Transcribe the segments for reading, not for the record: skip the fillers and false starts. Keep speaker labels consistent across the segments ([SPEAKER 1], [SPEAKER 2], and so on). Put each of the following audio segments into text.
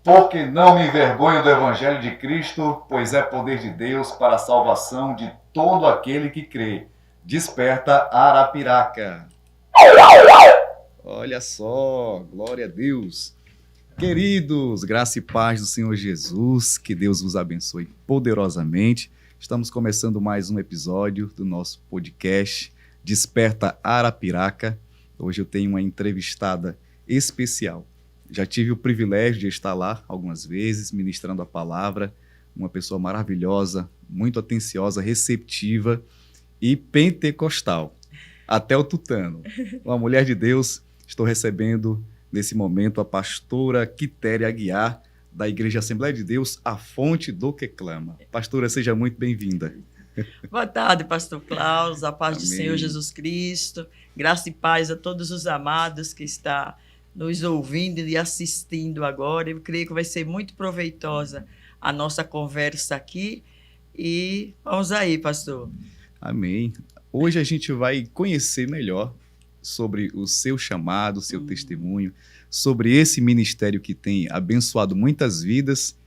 [SPEAKER 1] Porque não me envergonho do Evangelho de Cristo, pois é poder de Deus para a salvação de todo aquele que crê. Desperta Arapiraca. Olha só, glória a Deus. Queridos, graça e paz do Senhor Jesus, que Deus vos abençoe poderosamente. Estamos começando mais um episódio do nosso podcast Desperta Arapiraca. Hoje eu tenho uma entrevistada especial. Já tive o privilégio de estar lá algumas vezes, ministrando a palavra. Uma pessoa maravilhosa, muito atenciosa, receptiva e pentecostal. Até o tutano. Uma mulher de Deus. Estou recebendo, nesse momento, a pastora Quitéria Aguiar, da Igreja Assembleia de Deus, a fonte do que clama. Pastora, seja muito bem-vinda.
[SPEAKER 2] Boa tarde, pastor Klaus, a paz
[SPEAKER 1] Amém.
[SPEAKER 2] do Senhor Jesus Cristo, graça e paz a todos os amados que estão nos ouvindo e assistindo agora. Eu creio que vai ser muito proveitosa a nossa conversa aqui e vamos aí, pastor.
[SPEAKER 1] Amém. Hoje a gente vai conhecer melhor sobre o seu chamado, o seu testemunho, sobre esse ministério que tem abençoado muitas vidas.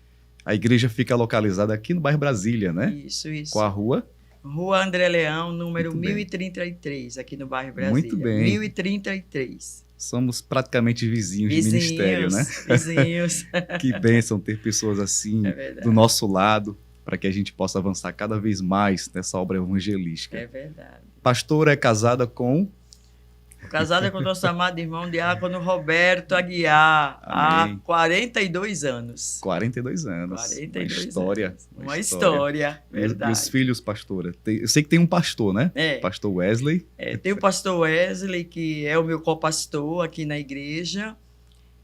[SPEAKER 1] A igreja fica localizada aqui no bairro Brasília, né?
[SPEAKER 2] Isso.
[SPEAKER 1] Qual a rua?
[SPEAKER 2] Rua André Leão, número
[SPEAKER 1] Muito bem.
[SPEAKER 2] 1033, aqui no bairro Brasília.
[SPEAKER 1] Muito bem.
[SPEAKER 2] 1033.
[SPEAKER 1] Somos praticamente vizinhos de ministério, né?
[SPEAKER 2] Vizinhos.
[SPEAKER 1] Que bênção ter pessoas assim
[SPEAKER 2] verdade.
[SPEAKER 1] do nosso lado, para que a gente possa avançar cada vez mais nessa obra evangelística.
[SPEAKER 2] É verdade.
[SPEAKER 1] Pastora é casada com...
[SPEAKER 2] Casada com nosso amado irmão Diácono Roberto Aguiar,
[SPEAKER 1] Amém.
[SPEAKER 2] há 42 anos.
[SPEAKER 1] 42 anos.
[SPEAKER 2] 42
[SPEAKER 1] uma história.
[SPEAKER 2] anos. Uma história, verdade.
[SPEAKER 1] E os filhos, pastora? Eu sei que tem um pastor, né? Pastor Wesley.
[SPEAKER 2] Tem o pastor Wesley, que é o meu copastor aqui na igreja,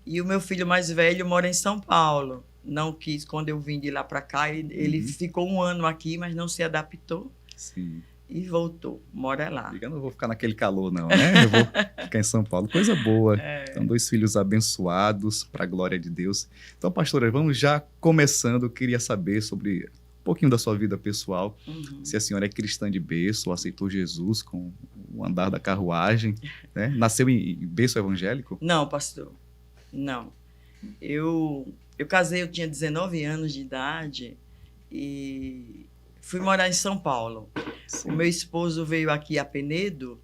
[SPEAKER 2] e o meu filho mais velho mora em São Paulo. Não quis, quando eu vim de lá para cá, ele ficou um ano aqui, mas não se adaptou.
[SPEAKER 1] Sim.
[SPEAKER 2] E voltou, mora lá.
[SPEAKER 1] Eu não vou ficar naquele calor, não, né? Eu vou ficar em São Paulo. Coisa boa. Então, 2 filhos abençoados, para a glória de Deus. Então, pastora, vamos já começando. Eu queria saber sobre um pouquinho da sua vida pessoal. Se a senhora é cristã de berço, ou aceitou Jesus com o andar da carruagem, né? Nasceu em berço evangélico?
[SPEAKER 2] Não, pastor, não. Eu casei, eu tinha 19 anos de idade e fui morar em São Paulo. Sim. O meu esposo veio aqui a Penedo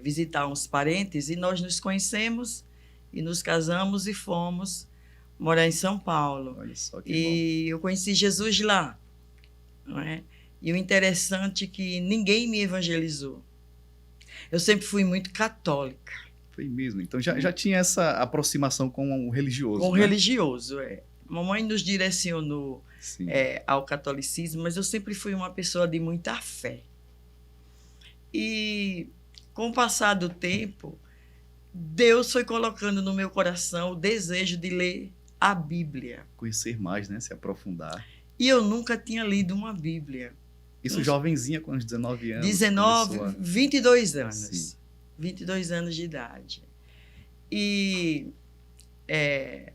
[SPEAKER 2] visitar uns parentes e nós nos conhecemos e nos casamos e fomos morar em São Paulo.
[SPEAKER 1] Olha só que
[SPEAKER 2] e
[SPEAKER 1] bom.
[SPEAKER 2] Eu conheci Jesus lá, não é? E o interessante é que ninguém me evangelizou. Eu sempre fui muito católica.
[SPEAKER 1] Foi mesmo. Então já tinha essa aproximação com o religioso.
[SPEAKER 2] Com o
[SPEAKER 1] né?
[SPEAKER 2] religioso, Mamãe nos direcionou ao catolicismo, mas eu sempre fui uma pessoa de muita fé. E com o passar do tempo, Deus foi colocando no meu coração o desejo de ler a Bíblia.
[SPEAKER 1] Conhecer mais, né? Se aprofundar.
[SPEAKER 2] E eu nunca tinha lido uma Bíblia.
[SPEAKER 1] Isso jovenzinha, com uns 19 anos.
[SPEAKER 2] 22 anos.
[SPEAKER 1] Sim.
[SPEAKER 2] 22 anos de idade. E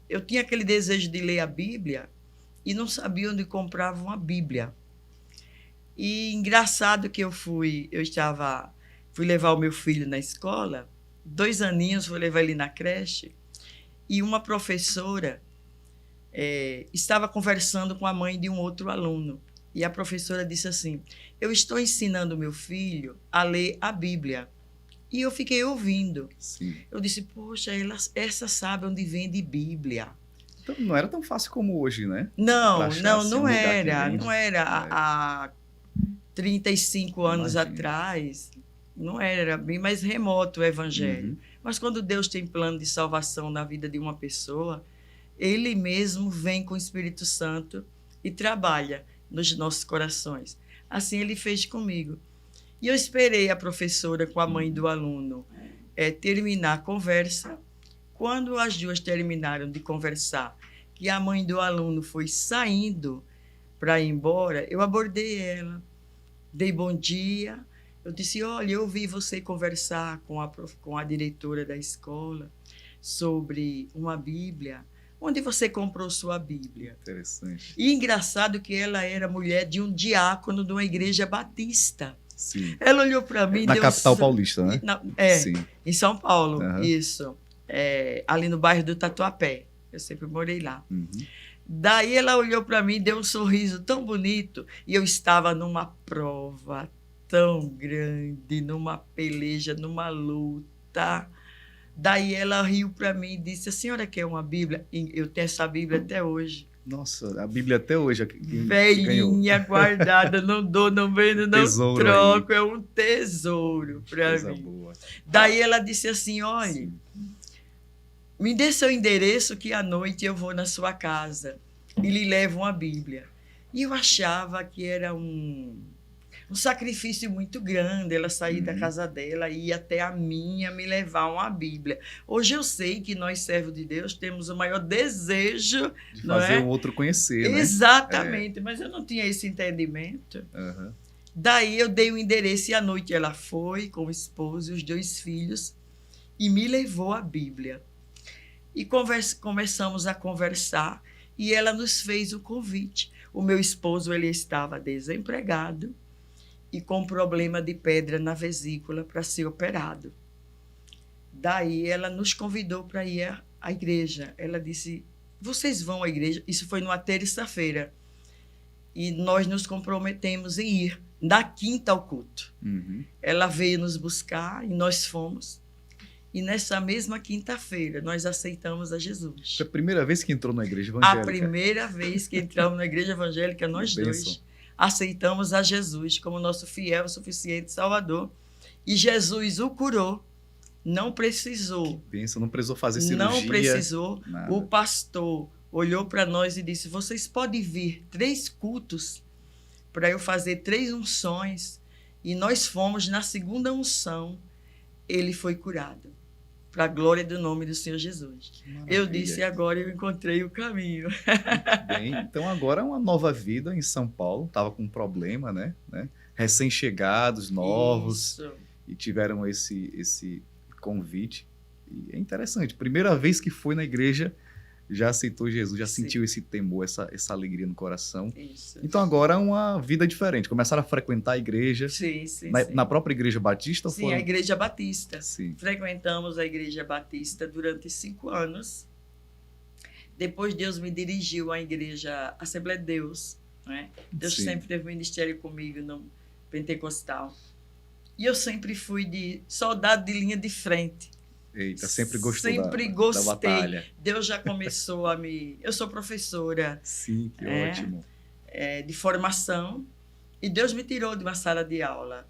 [SPEAKER 2] eu tinha aquele desejo de ler a Bíblia e não sabia onde comprava uma Bíblia. E engraçado que fui levar o meu filho na escola, 2 aninhos, fui levar ele na creche, e uma professora estava conversando com a mãe de um outro aluno. E a professora disse assim: eu estou ensinando meu filho a ler a Bíblia. E eu fiquei ouvindo.
[SPEAKER 1] Sim.
[SPEAKER 2] Eu disse, poxa, essa sabe onde vende Bíblia.
[SPEAKER 1] Então, não era tão fácil como hoje, né?
[SPEAKER 2] Não era. Não era. Há 35 anos atrás, não era bem mais remoto o evangelho. Mas quando Deus tem plano de salvação na vida de uma pessoa, Ele mesmo vem com o Espírito Santo e trabalha nos nossos corações. Assim Ele fez comigo. E eu esperei a professora com a mãe do aluno terminar a conversa. Quando as duas terminaram de conversar, que a mãe do aluno foi saindo para ir embora, eu abordei ela, dei bom dia. Eu disse, olha, eu ouvi você conversar com a diretora da escola sobre uma Bíblia. Onde você comprou sua Bíblia?
[SPEAKER 1] Interessante.
[SPEAKER 2] E engraçado que ela era mulher de um diácono de uma igreja batista.
[SPEAKER 1] Sim.
[SPEAKER 2] Ela olhou para mim...
[SPEAKER 1] Na capital paulista, né?
[SPEAKER 2] Sim. Em São Paulo, isso. Ali no bairro do Tatuapé. Eu sempre morei lá.
[SPEAKER 1] Uhum.
[SPEAKER 2] Daí ela olhou para mim, deu um sorriso tão bonito, e eu estava numa prova tão grande, numa peleja, numa luta. Daí ela riu para mim e disse: a senhora quer uma Bíblia? E eu tenho essa Bíblia até hoje.
[SPEAKER 1] Nossa, a Bíblia até hoje
[SPEAKER 2] Velhinha, guardada, não dou, não vendo, não
[SPEAKER 1] Tesouro
[SPEAKER 2] troco.
[SPEAKER 1] aí.
[SPEAKER 2] É um tesouro para
[SPEAKER 1] Coisa
[SPEAKER 2] mim.
[SPEAKER 1] boa.
[SPEAKER 2] Daí ela disse assim: olha,
[SPEAKER 1] Sim.
[SPEAKER 2] me dê seu endereço que à noite eu vou na sua casa e lhe levo uma Bíblia. E eu achava que era um sacrifício muito grande ela sair da casa dela e ir até a minha me levar uma Bíblia. Hoje eu sei que nós, servos de Deus, temos o maior desejo
[SPEAKER 1] De
[SPEAKER 2] não
[SPEAKER 1] fazer
[SPEAKER 2] é?
[SPEAKER 1] o outro conhecer, né?
[SPEAKER 2] Exatamente, mas eu não tinha esse entendimento.
[SPEAKER 1] Uhum.
[SPEAKER 2] Daí eu dei o endereço e à noite ela foi com o esposo e os 2 filhos e me levou a Bíblia. E começamos a conversar e ela nos fez o convite. O meu esposo, ele estava desempregado e com problema de pedra na vesícula para ser operado. Daí ela nos convidou para ir à igreja. Ela disse: vocês vão à igreja? Isso foi numa terça-feira. E nós nos comprometemos em ir na quinta ao culto.
[SPEAKER 1] Uhum.
[SPEAKER 2] Ela veio nos buscar e nós fomos. E nessa mesma quinta-feira, nós aceitamos a Jesus.
[SPEAKER 1] Foi a primeira vez que entrou na igreja evangélica.
[SPEAKER 2] A primeira vez que entramos na igreja evangélica, nós dois aceitamos a Jesus como nosso fiel e suficiente Salvador. E Jesus o curou. Não precisou.
[SPEAKER 1] Bênção, não precisou fazer cirurgia.
[SPEAKER 2] Não precisou.
[SPEAKER 1] Nada.
[SPEAKER 2] O pastor olhou para nós e disse: vocês podem vir 3 cultos para eu fazer 3 unções. E nós fomos na segunda unção. Ele foi curado. Para a glória do nome do Senhor Jesus. Eu disse: agora eu encontrei o caminho.
[SPEAKER 1] Bem, então agora é uma nova vida em São Paulo. Estava com um problema, né? Recém-chegados, novos.
[SPEAKER 2] Isso.
[SPEAKER 1] E tiveram esse convite. E é interessante. Primeira vez que foi na igreja, já aceitou Jesus, já
[SPEAKER 2] Sim.
[SPEAKER 1] sentiu esse temor, essa alegria no coração.
[SPEAKER 2] Isso.
[SPEAKER 1] Então agora é uma vida diferente. Começaram a frequentar a igreja.
[SPEAKER 2] Sim, sim, sim.
[SPEAKER 1] Na própria igreja batista?
[SPEAKER 2] Sim,
[SPEAKER 1] ou
[SPEAKER 2] a igreja batista.
[SPEAKER 1] Sim.
[SPEAKER 2] Frequentamos a igreja batista durante 5 anos. Depois Deus me dirigiu à igreja Assembleia de Deus. Né? Deus
[SPEAKER 1] Sim.
[SPEAKER 2] sempre teve ministério comigo no pentecostal. E eu sempre fui de soldado de linha de frente.
[SPEAKER 1] Eita, sempre gostou
[SPEAKER 2] Sempre
[SPEAKER 1] da
[SPEAKER 2] gostei.
[SPEAKER 1] batalha.
[SPEAKER 2] Deus já começou a me... Eu sou professora
[SPEAKER 1] Sim, que ótimo.
[SPEAKER 2] De formação. E Deus me tirou de uma sala de aula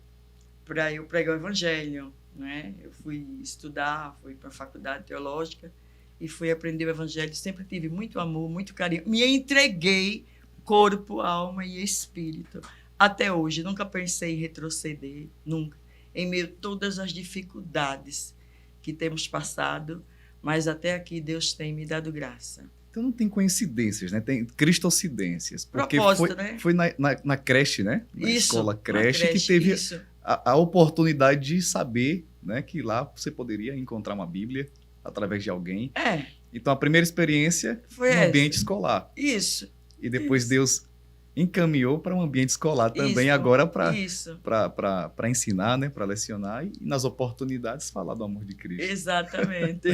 [SPEAKER 2] para eu pregar o evangelho. Né? Eu fui estudar, fui para a faculdade teológica e fui aprender o evangelho. Sempre tive muito amor, muito carinho. Me entreguei corpo, alma e espírito. Até hoje, nunca pensei em retroceder, nunca. Em meio a todas as dificuldades que temos passado, mas até aqui Deus tem me dado graça.
[SPEAKER 1] Então não tem coincidências, né? Tem cristocidências. Porque
[SPEAKER 2] Propósito, né?
[SPEAKER 1] foi na creche, né? Na
[SPEAKER 2] Isso,
[SPEAKER 1] escola
[SPEAKER 2] na
[SPEAKER 1] creche que teve a oportunidade de saber, né, que lá você poderia encontrar uma Bíblia através de alguém. Então a primeira experiência
[SPEAKER 2] foi
[SPEAKER 1] no ambiente escolar.
[SPEAKER 2] Isso.
[SPEAKER 1] E depois Deus encaminhou para um ambiente escolar também,
[SPEAKER 2] Isso,
[SPEAKER 1] agora para ensinar, né, para lecionar e nas oportunidades falar do amor de Cristo.
[SPEAKER 2] Exatamente.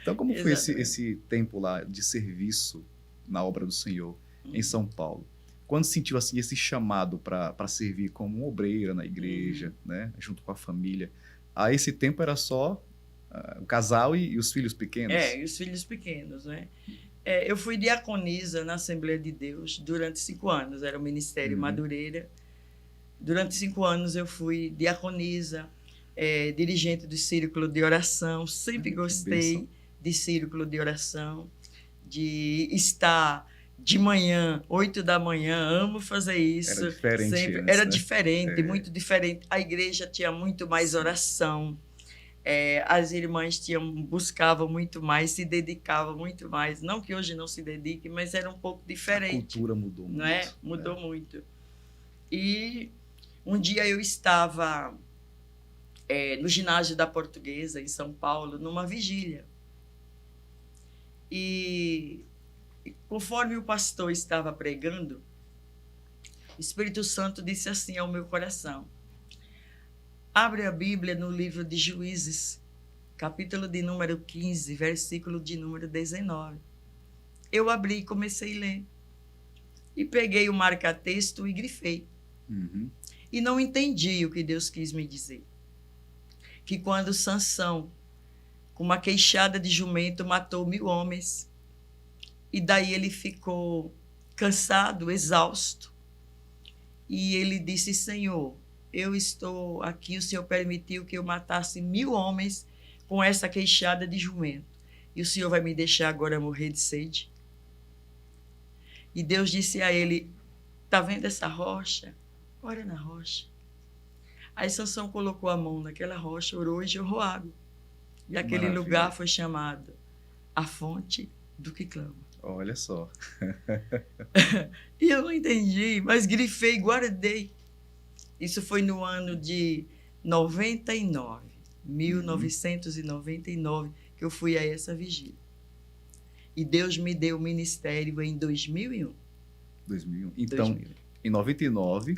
[SPEAKER 1] Então como foi esse tempo lá de serviço na obra do Senhor em São Paulo? Quando sentiu assim esse chamado para servir como obreira na igreja, né, junto com a família? A esse tempo era só o casal e os filhos pequenos?
[SPEAKER 2] E os filhos pequenos, né? Eu fui diaconisa na Assembleia de Deus durante 5 anos, era o Ministério Madureira. Durante 5 anos eu fui diaconisa, dirigente do círculo de oração, sempre gostei de círculo de oração, de estar de manhã, 8 da manhã, amo fazer isso.
[SPEAKER 1] Era diferente.
[SPEAKER 2] Sempre,
[SPEAKER 1] antes,
[SPEAKER 2] era
[SPEAKER 1] né?
[SPEAKER 2] diferente, muito diferente. A igreja tinha muito mais oração. As irmãs buscavam muito mais, se dedicavam muito mais. Não que hoje não se dedique, mas era um pouco diferente.
[SPEAKER 1] A cultura mudou muito.
[SPEAKER 2] Não é? Mudou muito. E um dia eu estava no ginásio da Portuguesa, em São Paulo, numa vigília. E conforme o pastor estava pregando, o Espírito Santo disse assim ao meu coração: abre a Bíblia no livro de Juízes, capítulo de número 15, versículo de número 19. Eu abri e comecei a ler. E peguei o marca-texto e grifei. E não entendi o que Deus quis me dizer. Que quando Sansão, com uma queixada de jumento, matou 1000 homens, e daí ele ficou cansado, exausto, e ele disse: Senhor, eu estou aqui, o Senhor permitiu que eu matasse 1000 homens com essa queixada de jumento, e o Senhor vai me deixar agora morrer de sede? E Deus disse a ele: tá vendo essa rocha? Ora na rocha. Aí Sansão colocou a mão naquela rocha, orou e jorrou água. E aquele lugar foi chamado a fonte do que clama.
[SPEAKER 1] Olha só.
[SPEAKER 2] E eu não entendi, mas grifei e guardei. Isso foi no ano de 99, 1999, que eu fui a essa vigília. E Deus me deu o ministério em 2001.
[SPEAKER 1] 2001. Então,
[SPEAKER 2] 2001.
[SPEAKER 1] Em 99,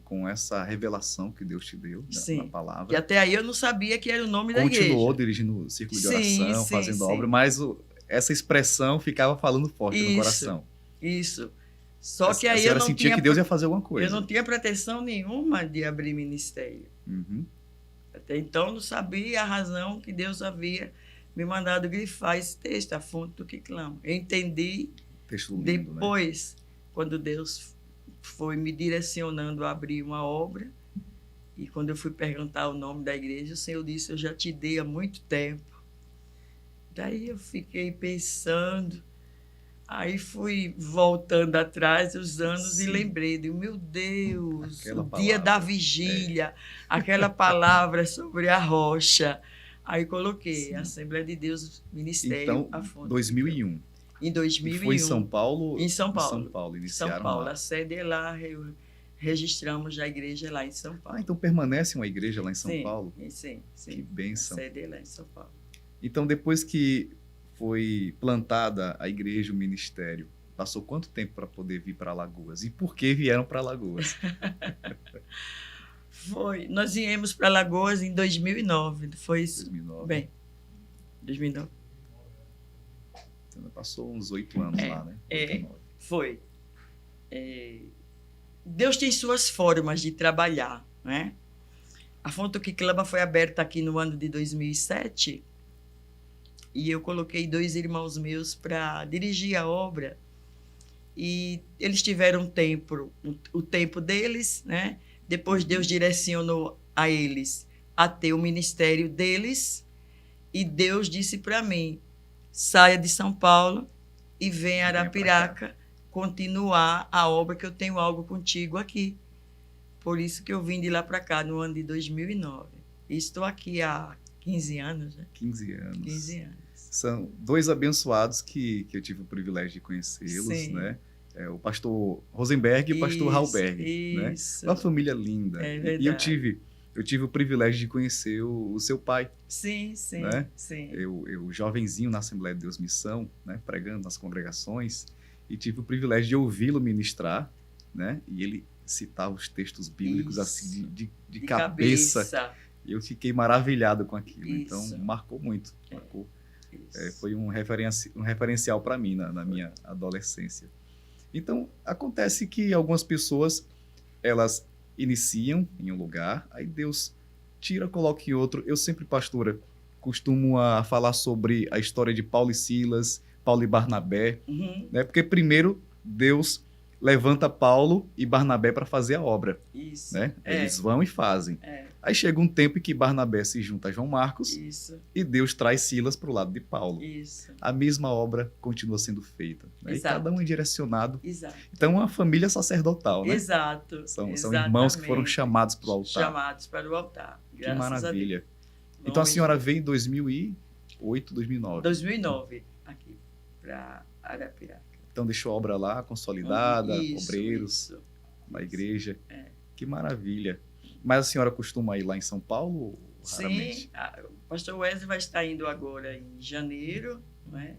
[SPEAKER 1] com essa revelação que Deus te deu,
[SPEAKER 2] Sim.
[SPEAKER 1] na palavra.
[SPEAKER 2] E até aí eu não sabia que era o nome da igreja.
[SPEAKER 1] Continuou dirigindo o círculo de oração, fazendo obra, mas essa expressão ficava falando forte no coração.
[SPEAKER 2] Isso. Só que aí
[SPEAKER 1] eu não sentia que Deus ia fazer alguma coisa.
[SPEAKER 2] Eu não tinha pretensão nenhuma de abrir ministério. Até então eu não sabia a razão que Deus havia me mandado grifar esse texto, a fonte do que clama. Eu entendi
[SPEAKER 1] texto lindo,
[SPEAKER 2] depois, né? Quando Deus foi me direcionando a abrir uma obra, e quando eu fui perguntar o nome da igreja, o Senhor disse: eu já te dei há muito tempo. Daí eu fiquei pensando, aí fui voltando atrás os anos e lembrei de, meu Deus,
[SPEAKER 1] aquela
[SPEAKER 2] dia da vigília, aquela palavra sobre a rocha. Aí coloquei Assembleia de Deus, Ministério,
[SPEAKER 1] então,
[SPEAKER 2] a fonte.
[SPEAKER 1] 2001.
[SPEAKER 2] Em 2001.
[SPEAKER 1] E foi em São Paulo?
[SPEAKER 2] Em São Paulo.
[SPEAKER 1] Em São Paulo, iniciaram
[SPEAKER 2] São Paulo,
[SPEAKER 1] lá.
[SPEAKER 2] a sede é lá, registramos a igreja lá em São Paulo.
[SPEAKER 1] Então permanece uma igreja lá em São Paulo?
[SPEAKER 2] Sim.
[SPEAKER 1] Que bênção.
[SPEAKER 2] A sede é lá em São Paulo.
[SPEAKER 1] Então, depois que foi plantada a igreja, o ministério, passou quanto tempo para poder vir para Alagoas? E por que vieram para Alagoas?
[SPEAKER 2] Nós viemos para Alagoas em 2009, foi isso?
[SPEAKER 1] 2009.
[SPEAKER 2] Bem, 2009.
[SPEAKER 1] Então, passou uns 8 anos lá, né? 8,
[SPEAKER 2] foi. Deus tem suas formas de trabalhar, né? A Fonte do que Clama foi aberta aqui no ano de 2007 e eu coloquei 2 irmãos meus para dirigir a obra e eles tiveram o tempo deles, né? Depois Deus direcionou a eles a ter o ministério deles e Deus disse para mim: saia de São Paulo e venha a Arapiraca continuar a obra, que eu tenho algo contigo aqui. Por isso que eu vim de lá para cá no ano de 2009. E estou aqui há 15 anos. Né?
[SPEAKER 1] 15 anos.
[SPEAKER 2] 15 anos.
[SPEAKER 1] São 2 abençoados que eu tive o privilégio de conhecê-los, né? O pastor Rosenberg e o pastor Halberg, né? Uma família linda.
[SPEAKER 2] É verdade.
[SPEAKER 1] E eu tive o privilégio de conhecer o seu pai.
[SPEAKER 2] Sim.
[SPEAKER 1] Né? Eu jovenzinho na Assembleia de Deus Missão, né? Pregando nas congregações, e tive o privilégio de ouvi-lo ministrar, né? E ele citava os textos bíblicos assim de cabeça. E eu fiquei maravilhado com aquilo. Então, marcou muito. Marcou. Foi um referencial para mim na minha adolescência. Então, acontece que algumas pessoas, elas iniciam em um lugar, aí Deus tira, coloca em outro. Eu sempre, pastora, costumo falar sobre a história de Paulo e Silas, Paulo e Barnabé, né? Porque primeiro Deus levanta Paulo e Barnabé para fazer a obra.
[SPEAKER 2] Isso.
[SPEAKER 1] Né? Eles vão e fazem. Aí chega um tempo em que Barnabé se junta a João Marcos e Deus traz Silas para o lado de Paulo.
[SPEAKER 2] Isso.
[SPEAKER 1] A mesma obra continua sendo feita. Né? E cada um é direcionado.
[SPEAKER 2] Exato.
[SPEAKER 1] Então, é uma família sacerdotal. Né?
[SPEAKER 2] Exato.
[SPEAKER 1] São irmãos que foram chamados para o altar.
[SPEAKER 2] Chamados para o altar.
[SPEAKER 1] Que maravilha. Então, a senhora veio em 2008, 2009.
[SPEAKER 2] 2009, aqui, para Arapiraca.
[SPEAKER 1] Então, deixou a obra lá, consolidada, obreiros, na igreja. Que maravilha. Mas a senhora costuma ir lá em São Paulo? Raramente?
[SPEAKER 2] Sim, o pastor Wesley vai estar indo agora em janeiro, não é?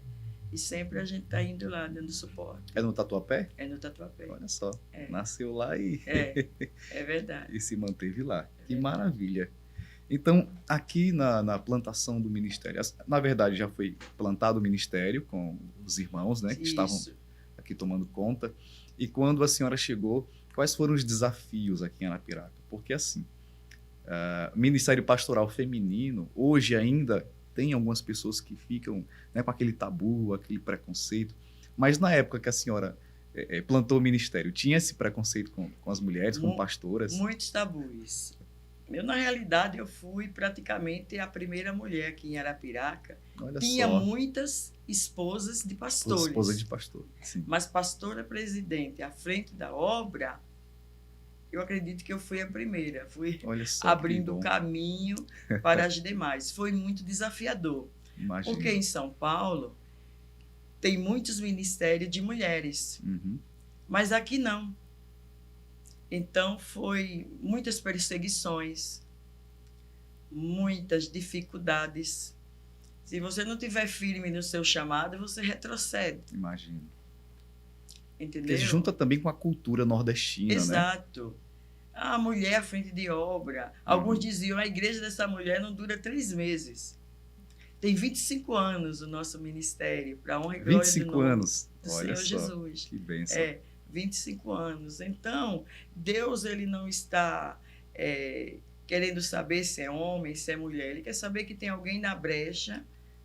[SPEAKER 2] E sempre a gente está indo lá, dando suporte.
[SPEAKER 1] É no Tatuapé?
[SPEAKER 2] É no Tatuapé.
[SPEAKER 1] Olha só, nasceu lá e...
[SPEAKER 2] É verdade.
[SPEAKER 1] E se manteve lá. Que maravilha. Então, aqui na plantação do ministério, na verdade já foi plantado o ministério com os irmãos, né, que estavam aqui tomando conta. E quando a senhora chegou, quais foram os desafios aqui em Arapiraca? Porque assim, o Ministério Pastoral Feminino, hoje ainda tem algumas pessoas que ficam, né, com aquele tabu, aquele preconceito. Mas na época que a senhora plantou o ministério, tinha esse preconceito com as mulheres, com pastoras?
[SPEAKER 2] Muitos tabus. Na realidade, eu fui praticamente a primeira mulher aqui em Arapiraca.
[SPEAKER 1] Olha
[SPEAKER 2] Tinha
[SPEAKER 1] só.
[SPEAKER 2] muitas esposas de pastores.
[SPEAKER 1] Esposa de pastor, sim.
[SPEAKER 2] Mas pastora presidente à frente da obra, eu acredito que eu fui a primeira. Fui abrindo o caminho para as demais. Foi muito desafiador.
[SPEAKER 1] Imagina.
[SPEAKER 2] Porque em São Paulo tem muitos ministérios de mulheres.
[SPEAKER 1] Uhum.
[SPEAKER 2] Mas aqui não. Então, foi muitas perseguições, muitas dificuldades. Se você não estiver firme no seu chamado, você retrocede.
[SPEAKER 1] Imagino.
[SPEAKER 2] Entendeu?
[SPEAKER 1] Porque junta também com a cultura nordestina,
[SPEAKER 2] Exato. Né? A mulher à frente de obra. Alguns diziam, a igreja dessa mulher não dura 3 meses. Tem 25 anos o nosso ministério, para a honra e glória
[SPEAKER 1] 25 anos.
[SPEAKER 2] Do
[SPEAKER 1] Olha
[SPEAKER 2] Senhor
[SPEAKER 1] só,
[SPEAKER 2] Jesus.
[SPEAKER 1] Que bênção.
[SPEAKER 2] 25 anos. Então, Deus ele não está querendo saber se é homem, se é mulher. Ele quer saber que tem alguém na brecha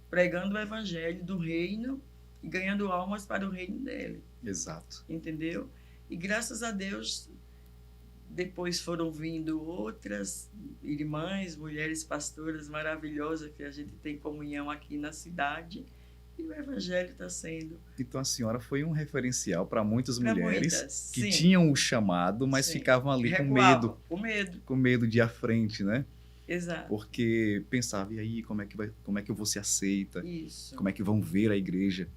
[SPEAKER 2] pregando o evangelho do reino e ganhando almas para o reino dele.
[SPEAKER 1] Exato.
[SPEAKER 2] Entendeu? E graças a Deus, depois foram vindo outras irmãs, mulheres pastoras maravilhosas que a gente tem comunhão aqui na cidade. E o evangelho está sendo...
[SPEAKER 1] Então, a senhora foi um referencial para muitas mulheres que
[SPEAKER 2] sim.
[SPEAKER 1] tinham o chamado, mas
[SPEAKER 2] Sim.
[SPEAKER 1] ficavam ali
[SPEAKER 2] Recuavam,
[SPEAKER 1] com medo. Com medo de ir à frente, né?
[SPEAKER 2] Exato.
[SPEAKER 1] Porque pensavam, e aí, como é que eu vou ser aceita?
[SPEAKER 2] Isso.
[SPEAKER 1] Como é que vão ver a igreja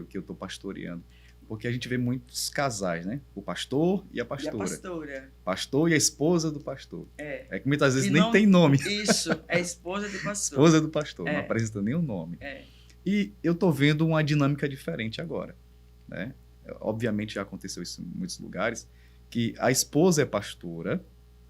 [SPEAKER 1] que eu estou pastoreando? Porque a gente vê muitos casais, né? O pastor e a pastora.
[SPEAKER 2] E a pastora.
[SPEAKER 1] Pastor e a esposa do pastor.
[SPEAKER 2] É
[SPEAKER 1] que muitas vezes
[SPEAKER 2] e
[SPEAKER 1] nem
[SPEAKER 2] não...
[SPEAKER 1] tem nome.
[SPEAKER 2] Isso, é esposa do pastor.
[SPEAKER 1] Esposa do pastor, não apresenta nem o nome. E eu estou vendo uma dinâmica diferente agora, né? Obviamente já aconteceu isso em muitos lugares, que a esposa é pastora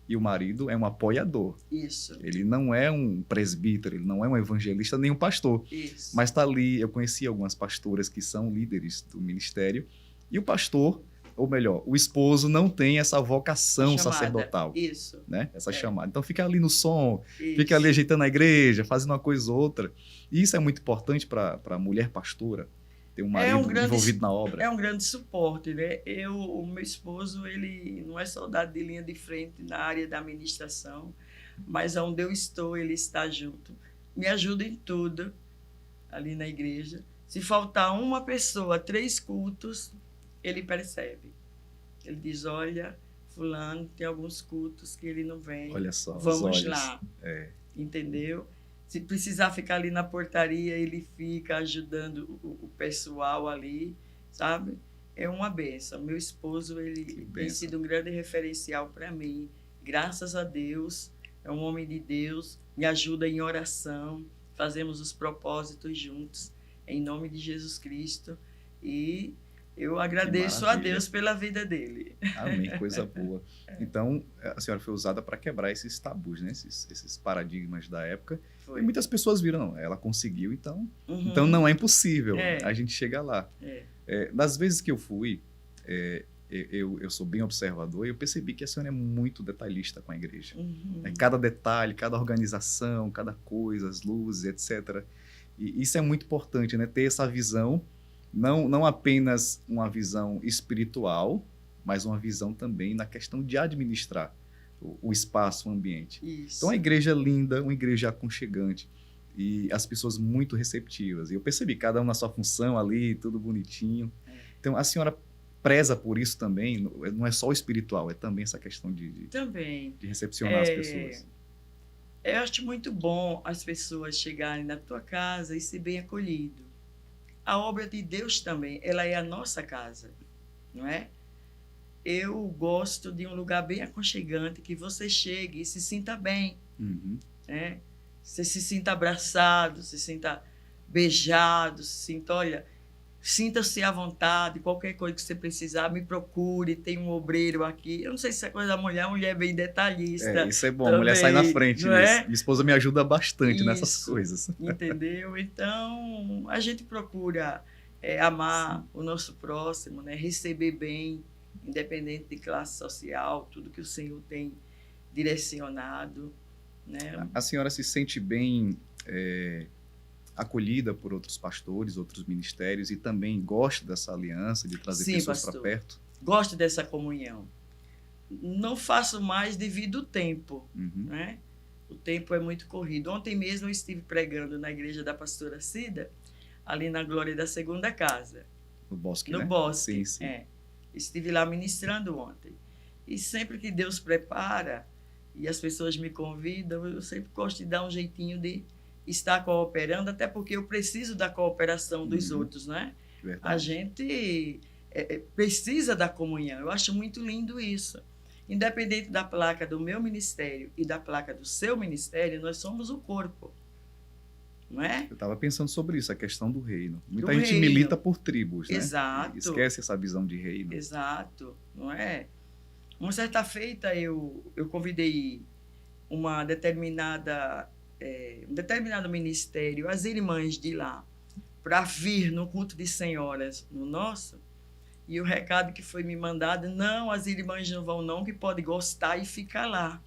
[SPEAKER 1] e o marido é um apoiador.
[SPEAKER 2] Isso.
[SPEAKER 1] Ele não é um presbítero, ele não é um evangelista, nem um pastor.
[SPEAKER 2] Isso.
[SPEAKER 1] Mas está ali, eu conheci algumas pastoras que são líderes do ministério, e o pastor, ou melhor, o esposo não tem essa vocação sacerdotal.
[SPEAKER 2] Isso.
[SPEAKER 1] Né? Essa chamada. Então fica ali no som,
[SPEAKER 2] Isso.
[SPEAKER 1] fica ali ajeitando a igreja, fazendo uma coisa ou outra. E isso é muito importante para a mulher pastora, ter um marido envolvido na obra.
[SPEAKER 2] É um grande suporte, né? O meu esposo, ele não é soldado de linha de frente na área da administração, mas onde eu estou, ele está junto. Me ajuda em tudo ali na igreja. Se faltar uma pessoa, 3 cultos, ele percebe. Ele diz, olha, fulano, tem alguns cultos que ele não vem.
[SPEAKER 1] Olha só,
[SPEAKER 2] vamos lá. Entendeu? Se precisar ficar ali na portaria, ele fica ajudando o pessoal ali, sabe? É uma bênção. Meu esposo, ele tem sido um grande referencial para mim. Graças a Deus, é um homem de Deus, me ajuda em oração, fazemos os propósitos juntos, em nome de Jesus Cristo. E eu agradeço a Deus pela vida dele.
[SPEAKER 1] Amém, coisa boa. Então, a senhora foi usada para quebrar esses tabus, né? esses paradigmas da época. Foi. E muitas pessoas viram, não, ela conseguiu, então não é impossível a gente chegar lá. Das vezes que eu fui, eu sou bem observador e eu percebi que a senhora é muito detalhista com a igreja. Cada detalhe, cada organização, cada coisa, as luzes, etc. E isso é muito importante, né? Ter essa visão, não apenas uma visão espiritual, mas uma visão também na questão de administrar o espaço, o ambiente.
[SPEAKER 2] Isso.
[SPEAKER 1] Então, a igreja é linda, uma igreja aconchegante e as pessoas muito receptivas. E eu percebi, cada um na sua função ali, tudo bonitinho. Então, a senhora preza por isso também, não é só o espiritual, é também essa questão de recepcionar as pessoas.
[SPEAKER 2] Eu acho muito bom as pessoas chegarem na tua casa e ser bem acolhido. A obra de Deus também, ela é a nossa casa, não é? Eu gosto de um lugar bem aconchegante, que você chegue e se sinta bem, né? Você se sinta abraçado, se sinta beijado, se sinta, olha, sinta-se à vontade, qualquer coisa que você precisar, me procure, tem um obreiro aqui. Eu não sei se é coisa da mulher, a mulher é bem detalhista.
[SPEAKER 1] Isso é bom,
[SPEAKER 2] também,
[SPEAKER 1] a mulher sai na frente
[SPEAKER 2] não
[SPEAKER 1] nisso.
[SPEAKER 2] é?
[SPEAKER 1] Minha esposa me ajuda bastante
[SPEAKER 2] Isso,
[SPEAKER 1] nessas coisas.
[SPEAKER 2] entendeu? Então, a gente procura amar o nosso próximo, né? Receber bem, independente de classe social, tudo que o Senhor tem direcionado, né?
[SPEAKER 1] A senhora se sente bem acolhida por outros pastores, outros ministérios, e também gosta dessa aliança de trazer pessoas para perto?
[SPEAKER 2] Gosto dessa comunhão. Não faço mais devido ao tempo, né? O tempo é muito corrido. Ontem mesmo eu estive pregando na igreja da pastora Cida, ali na Glória da Segunda Casa.
[SPEAKER 1] No Bosque,
[SPEAKER 2] No
[SPEAKER 1] né?
[SPEAKER 2] Bosque,
[SPEAKER 1] sim.
[SPEAKER 2] Estive lá ministrando ontem. E sempre que Deus prepara e as pessoas me convidam, eu sempre gosto de dar um jeitinho de estar cooperando, até porque eu preciso da cooperação dos outros, né?
[SPEAKER 1] Verdade.
[SPEAKER 2] A gente precisa da comunhão. Eu acho muito lindo isso. Independente da placa do meu ministério e da placa do seu ministério, nós somos o corpo. Não é?
[SPEAKER 1] Eu estava pensando sobre isso, a questão do reino. Muita gente milita por tribos, né?
[SPEAKER 2] Exato.
[SPEAKER 1] E esquece essa visão de reino.
[SPEAKER 2] Exato, não é? Uma certa feita eu convidei um determinado ministério, as irmãs de lá, para vir no culto de senhoras no nosso, e o recado que foi me mandado, não, as irmãs não vão não, que pode gostar e ficar lá.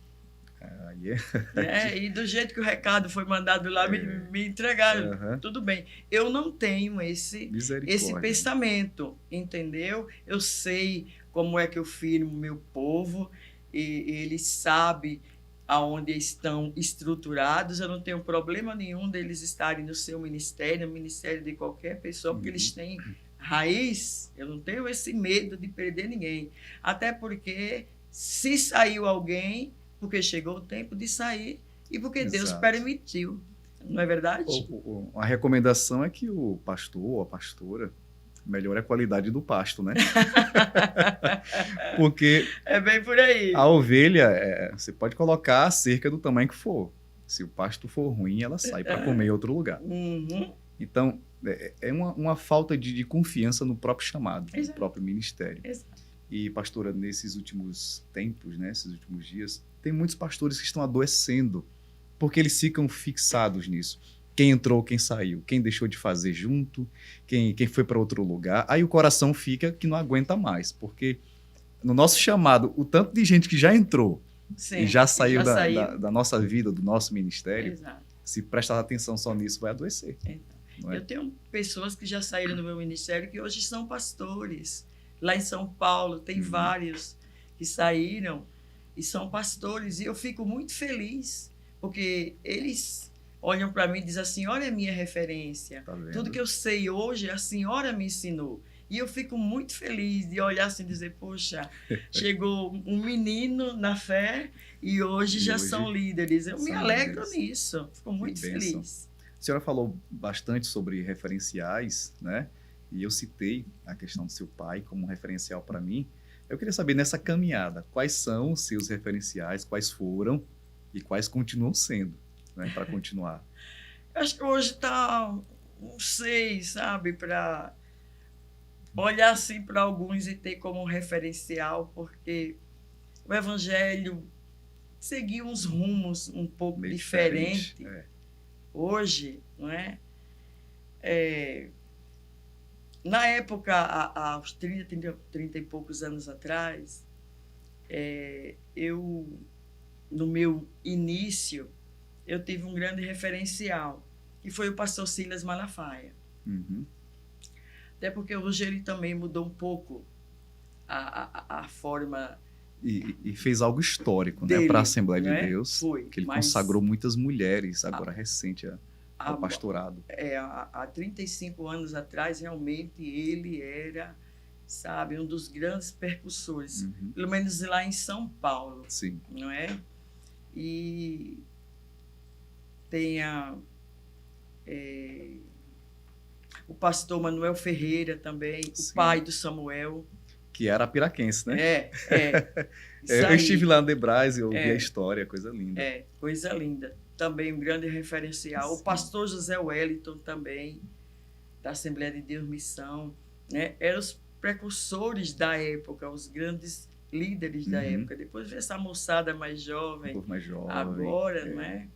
[SPEAKER 2] E do jeito que o recado foi mandado lá, me entregaram, tudo bem. Eu não tenho esse pensamento, entendeu? Eu sei como é que eu firmo o meu povo, e ele sabe aonde estão estruturados. Eu não tenho problema nenhum deles estarem no seu ministério, no ministério de qualquer pessoa, porque eles têm raiz. Eu não tenho esse medo de perder ninguém. Até porque, se saiu alguém, porque chegou o tempo de sair e porque Deus permitiu. Não é verdade?
[SPEAKER 1] A recomendação é que o pastor ou a pastora melhore a qualidade do pasto, né? Porque
[SPEAKER 2] é bem por aí.
[SPEAKER 1] A ovelha, você pode colocar a cerca do tamanho que for. Se o pasto for ruim, ela sai para comer em outro lugar. Então, é uma falta de confiança no próprio chamado, no próprio ministério.
[SPEAKER 2] Exato.
[SPEAKER 1] E, pastora, nesses últimos tempos, né, esses últimos dias, tem muitos pastores que estão adoecendo, porque eles ficam fixados nisso. Quem entrou, quem saiu, quem deixou de fazer junto, quem foi para outro lugar. Aí o coração fica que não aguenta mais, porque no nosso chamado, o tanto de gente que já entrou e já saiu da nossa vida, do nosso ministério, se prestar atenção só nisso, vai adoecer.
[SPEAKER 2] Eu tenho pessoas que já saíram do meu ministério que hoje são pastores. Lá em São Paulo tem vários que saíram e são pastores. E eu fico muito feliz, porque eles olham para mim e dizem: a senhora é minha referência. Tudo que eu sei hoje, a senhora me ensinou. E eu fico muito feliz de olhar assim e dizer: poxa, chegou um menino na fé e hoje já são líderes. Eu me alegro nisso, fico muito feliz.
[SPEAKER 1] A senhora falou bastante sobre referenciais, né? E eu citei a questão do seu pai como referencial para mim. Eu queria saber, nessa caminhada, quais são os seus referenciais, quais foram e quais continuam sendo, né, para continuar?
[SPEAKER 2] Eu acho que hoje está um 6, sabe, para olhar assim para alguns e ter como referencial, porque o Evangelho seguiu uns rumos um pouco diferentes. Hoje, não é? Na época, há uns 30 e poucos anos atrás, no meu início, eu tive um grande referencial, que foi o pastor Silas Malafaia. Até porque hoje ele também mudou um pouco a forma...
[SPEAKER 1] E fez algo histórico, né, para a Assembleia de Deus, que ele consagrou muitas mulheres, agora recente, ao pastorado.
[SPEAKER 2] Há 35 anos atrás, realmente, ele era, sabe, um dos grandes percussores, pelo menos lá em São Paulo.
[SPEAKER 1] Sim.
[SPEAKER 2] Não é? E tem o pastor Manuel Ferreira também, o pai do Samuel.
[SPEAKER 1] Que era piraquense, né?
[SPEAKER 2] Eu
[SPEAKER 1] estive lá no Debrais e ouvi a história, coisa linda.
[SPEAKER 2] Coisa linda. Também um grande referencial. Sim. O pastor José Wellington também da Assembleia de Deus Missão, né? Eram os precursores da época, os grandes líderes da época. Depois veio essa moçada mais jovem, agora, né?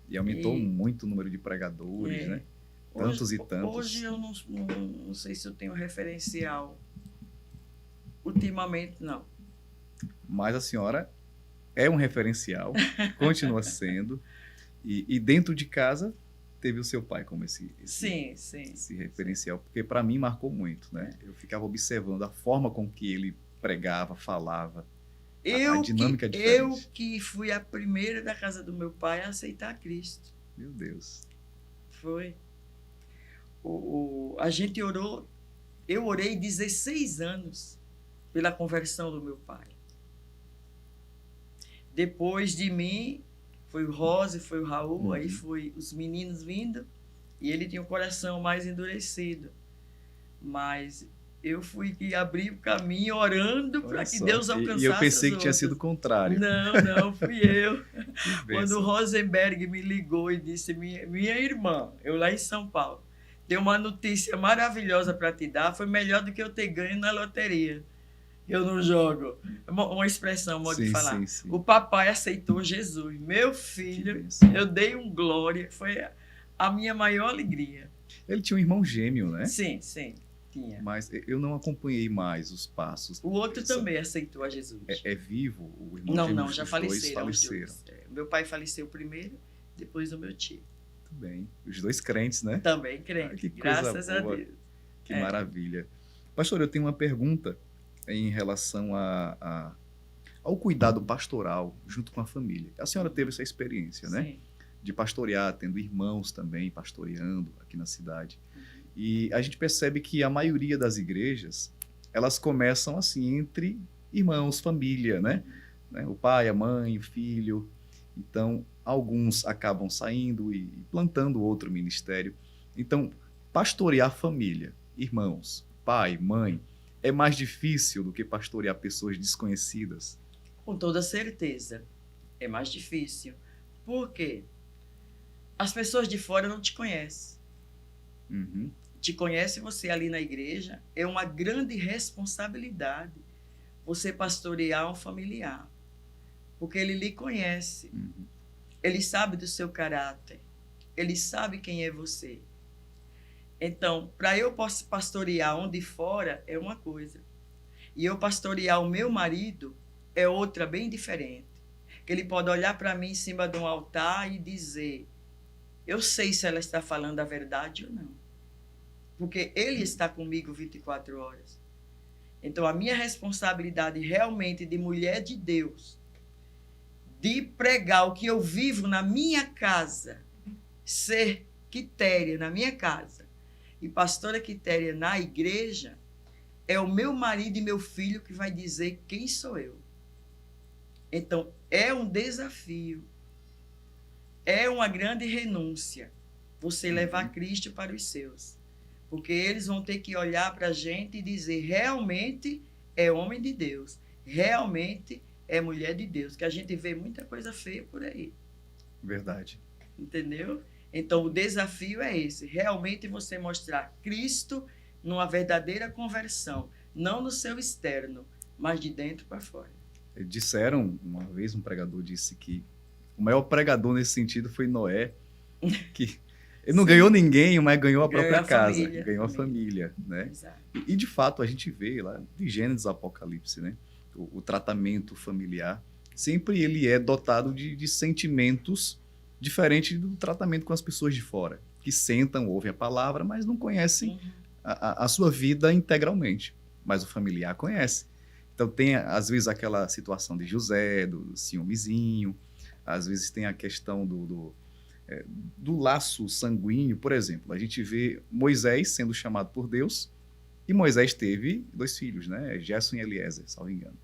[SPEAKER 1] E aumentou muito o número de pregadores, né? Tantos e tantos.
[SPEAKER 2] Hoje eu não sei se eu tenho referencial. Ultimamente, não.
[SPEAKER 1] Mas a senhora é um referencial, continua sendo. E dentro de casa teve o seu pai como esse referencial, porque para mim marcou muito, né? Eu ficava observando a forma com que ele pregava, falava, a dinâmica diferente.
[SPEAKER 2] Eu que fui a primeira da casa do meu pai a aceitar Cristo.
[SPEAKER 1] Meu Deus.
[SPEAKER 2] Foi. A gente orou, eu orei 16 anos pela conversão do meu pai. Depois de mim, foi o Rosa, foi o Raul, aí foi os meninos vindo, e ele tinha o coração mais endurecido. Mas eu fui que abri o caminho orando para que Deus alcançasse.
[SPEAKER 1] E eu pensei que tinha sido o contrário.
[SPEAKER 2] Não, fui eu. Quando o Rosenberg me ligou e disse, minha irmã, eu lá em São Paulo, tem uma notícia maravilhosa para te dar, foi melhor do que eu ter ganho na loteria. Eu não jogo. Uma expressão, modo de falar. Sim. O papai aceitou Jesus. Meu filho, eu dei um glória. Foi a minha maior alegria.
[SPEAKER 1] Ele tinha um irmão gêmeo, né?
[SPEAKER 2] Sim, tinha.
[SPEAKER 1] Mas eu não acompanhei mais os passos.
[SPEAKER 2] O outro também aceitou a Jesus.
[SPEAKER 1] É vivo o irmão gêmeo?
[SPEAKER 2] Não, já faleceram. Meu pai faleceu primeiro, depois o meu tio.
[SPEAKER 1] Muito bem. Os dois crentes, né?
[SPEAKER 2] Também crentes. Graças a Deus.
[SPEAKER 1] Que maravilha. Pastor, eu tenho uma pergunta em relação ao cuidado pastoral junto com a família. A senhora teve essa experiência, né?
[SPEAKER 2] Sim.
[SPEAKER 1] De pastorear, tendo irmãos também pastoreando aqui na cidade. E a gente percebe que a maioria das igrejas, elas começam assim, entre irmãos, família, né? O pai, a mãe, o filho. Então, alguns acabam saindo e plantando outro ministério. Então, pastorear família, irmãos, pai, mãe, é mais difícil do que pastorear pessoas desconhecidas?
[SPEAKER 2] Com toda certeza. É mais difícil. Por quê? As pessoas de fora não te conhecem. Te conhece você ali na igreja. É uma grande responsabilidade você pastorear um familiar. Porque ele lhe conhece. Ele sabe do seu caráter. Ele sabe quem é você. Então, para eu pastorear um de fora é uma coisa. E eu pastorear o meu marido é outra bem diferente. Que ele pode olhar para mim em cima de um altar e dizer, eu sei se ela está falando a verdade ou não. Porque ele está comigo 24 horas. Então, a minha responsabilidade realmente de mulher de Deus, de pregar o que eu vivo na minha casa, ser Quitéria na minha casa, e pastora Quitéria na igreja, é o meu marido e meu filho que vai dizer quem sou eu. Então, é um desafio. É uma grande renúncia você levar Cristo para os seus. Porque eles vão ter que olhar para a gente e dizer, realmente é homem de Deus. Realmente é mulher de Deus. Que a gente vê muita coisa feia por aí.
[SPEAKER 1] Verdade.
[SPEAKER 2] Entendeu? Então, o desafio é esse, realmente você mostrar Cristo numa verdadeira conversão, não no seu externo, mas de dentro para fora.
[SPEAKER 1] Disseram, uma vez um pregador disse que o maior pregador nesse sentido foi Noé, que ele não ganhou ninguém, mas ganhou a própria casa, ganhou a família, né? E de fato a gente vê lá de Gênesis Apocalipse, né? O tratamento familiar, sempre ele é dotado de sentimentos diferente do tratamento com as pessoas de fora, que sentam, ouvem a palavra, mas não conhecem a sua vida integralmente. Mas o familiar conhece. Então tem, às vezes, aquela situação de José, do ciúmezinho, às vezes tem a questão do laço sanguíneo. Por exemplo, a gente vê Moisés sendo chamado por Deus, e Moisés teve 2 filhos, né? Gerson e Eliezer, salvo engano.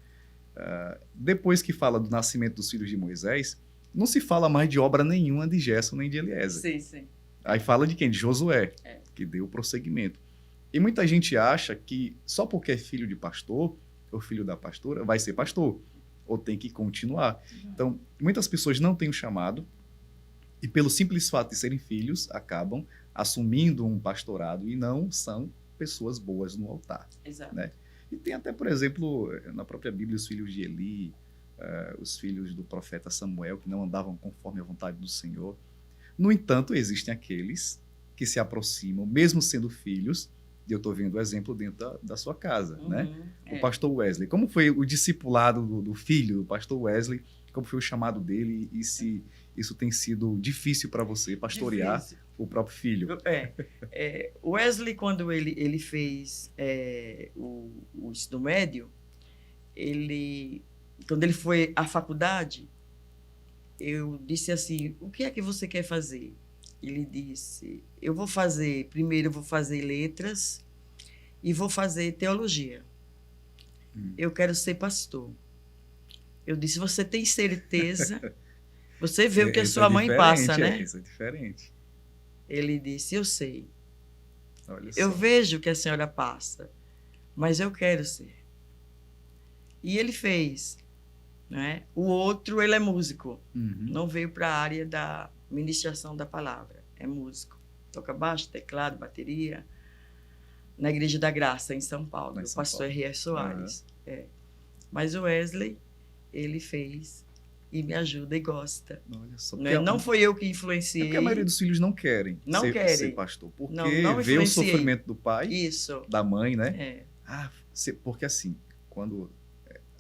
[SPEAKER 1] Depois que fala do nascimento dos filhos de Moisés, não se fala mais de obra nenhuma de Gerson nem de Eliezer.
[SPEAKER 2] Sim.
[SPEAKER 1] Aí fala de quem? De Josué, que deu o prosseguimento. E muita gente acha que só porque é filho de pastor, ou filho da pastora, vai ser pastor, ou tem que continuar. Então, muitas pessoas não têm o chamado, e pelo simples fato de serem filhos, acabam assumindo um pastorado e não são pessoas boas no altar.
[SPEAKER 2] Exato.
[SPEAKER 1] Né? E tem até, por exemplo, na própria Bíblia, os filhos de Eli, os filhos do profeta Samuel, que não andavam conforme a vontade do Senhor. No entanto, existem aqueles que se aproximam, mesmo sendo filhos, e eu estou vendo o exemplo dentro da sua casa, né? O pastor Wesley. Como foi o discipulado do filho do pastor Wesley? Como foi o chamado dele? E se isso tem sido difícil para você, pastorear o próprio filho?
[SPEAKER 2] Wesley, quando ele fez o ensino médio, quando ele foi à faculdade, eu disse assim, o que é que você quer fazer? Ele disse, primeiro eu vou fazer letras e vou fazer teologia. Eu quero ser pastor. Eu disse, você tem certeza? Você vê o que a sua mãe passa, né?
[SPEAKER 1] Isso é diferente.
[SPEAKER 2] Ele disse, eu sei.
[SPEAKER 1] Olha
[SPEAKER 2] eu
[SPEAKER 1] só.
[SPEAKER 2] vejo o que a senhora passa, mas eu quero ser. E ele fez. Né? O outro, ele é músico. Não veio para a área da ministração da palavra. É músico. Toca baixo, teclado, bateria. Na Igreja da Graça, em São Paulo. O pastor R.R. Soares. Mas o Wesley, ele fez e me ajuda e gosta.
[SPEAKER 1] Olha só,
[SPEAKER 2] não foi eu que influenciei.
[SPEAKER 1] Porque a maioria dos filhos não querem ser pastor. Porque
[SPEAKER 2] não
[SPEAKER 1] vê o sofrimento do pai, da mãe, né? Porque assim, quando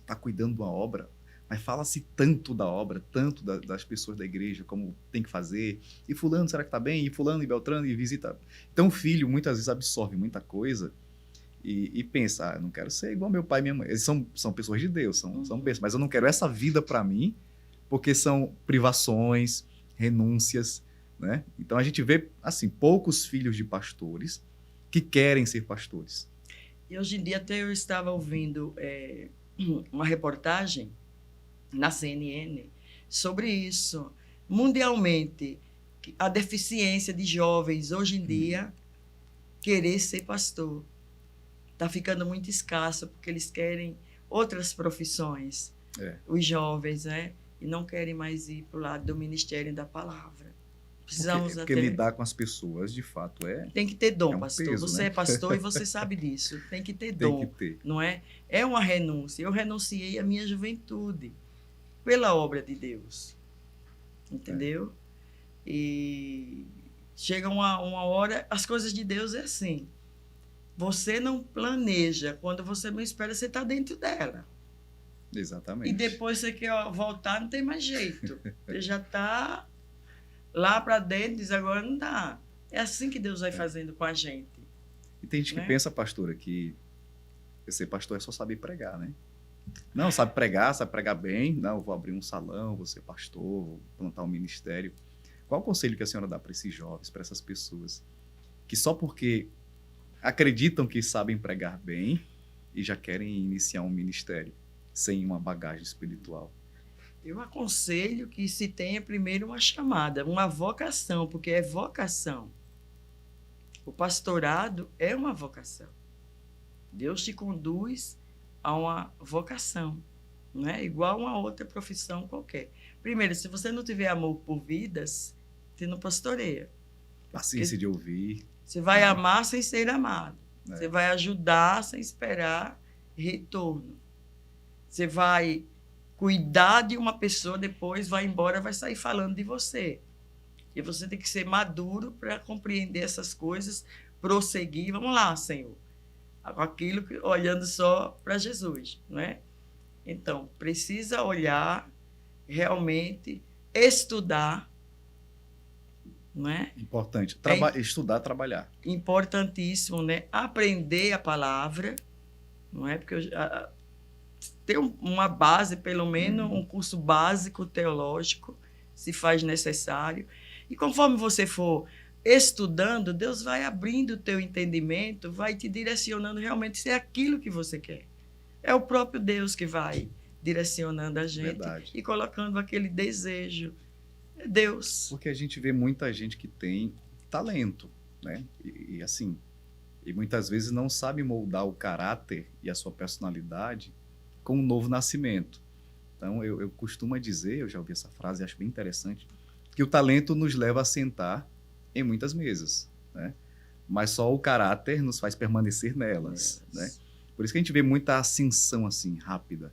[SPEAKER 1] está cuidando de uma obra, mas fala-se tanto da obra, tanto das pessoas da igreja, como tem que fazer. E fulano, será que está bem? E fulano, e Beltrano, e visita. Então o filho muitas vezes absorve muita coisa e pensa, não quero ser igual meu pai e minha mãe. Eles são pessoas de Deus, são bênçãos, mas eu não quero essa vida para mim, porque são privações, renúncias, né? Então a gente vê, assim, poucos filhos de pastores que querem ser pastores.
[SPEAKER 2] E hoje em dia até eu estava ouvindo uma reportagem na CNN sobre isso. Mundialmente, a deficiência de jovens hoje em dia querer ser pastor. Está ficando muito escasso, porque eles querem outras profissões. Os jovens, né? E não querem mais ir para o lado do ministério da palavra. Precisamos
[SPEAKER 1] porque lidar com as pessoas, de fato,
[SPEAKER 2] tem que ter dom, pastor.
[SPEAKER 1] Peso,
[SPEAKER 2] você
[SPEAKER 1] né?
[SPEAKER 2] é pastor e você sabe disso. Tem que ter dom, não é? É uma renúncia. Eu renunciei à minha juventude pela obra de Deus. Entendeu? E chega uma hora, as coisas de Deus é assim. Você não planeja, quando você não espera, você está dentro dela.
[SPEAKER 1] Exatamente.
[SPEAKER 2] E depois você quer voltar, não tem mais jeito. Você já está lá para dentro, diz, agora não dá. É assim que Deus vai fazendo com a gente.
[SPEAKER 1] E tem gente que pensa, pastora, que ser pastor é só saber pregar, né? Não, sabe pregar bem. Não, vou abrir um salão, vou ser pastor, vou plantar um ministério. Qual o conselho que a senhora dá para esses jovens, para essas pessoas que só porque acreditam que sabem pregar bem e já querem iniciar um ministério sem uma bagagem espiritual?
[SPEAKER 2] Eu aconselho que se tenha primeiro uma chamada, uma vocação, porque é vocação. O pastorado é uma vocação. Deus te conduz a uma vocação, não é igual a uma outra profissão qualquer. Primeiro, se você não tiver amor por vidas, você não pastoreia.
[SPEAKER 1] Paciência de ouvir.
[SPEAKER 2] Você vai amar sem ser amado. Você vai ajudar sem esperar retorno. Você vai cuidar de uma pessoa, depois vai embora, vai sair falando de você. E você tem que ser maduro para compreender essas coisas, prosseguir. Vamos lá, Senhor. Aquilo olhando só para Jesus, não é? Então, precisa olhar, realmente, estudar, não é?
[SPEAKER 1] Importante. Estudar, trabalhar.
[SPEAKER 2] Importantíssimo, né? Aprender a palavra, não é? Porque ter uma base, pelo menos um curso básico teológico, se faz necessário. E conforme você for estudando, Deus vai abrindo o teu entendimento, vai te direcionando realmente se é aquilo que você quer. É o próprio Deus que vai direcionando a gente.
[SPEAKER 1] Verdade.
[SPEAKER 2] E colocando aquele desejo. É Deus.
[SPEAKER 1] Porque a gente vê muita gente que tem talento, né? E assim, e muitas vezes não sabe moldar o caráter e a sua personalidade com um novo nascimento. Então, eu costumo dizer, eu já ouvi essa frase, acho bem interessante, que o talento nos leva a sentar em muitas mesas, né? Mas só o caráter nos faz permanecer nelas, né? Por isso que a gente vê muita ascensão assim, rápida.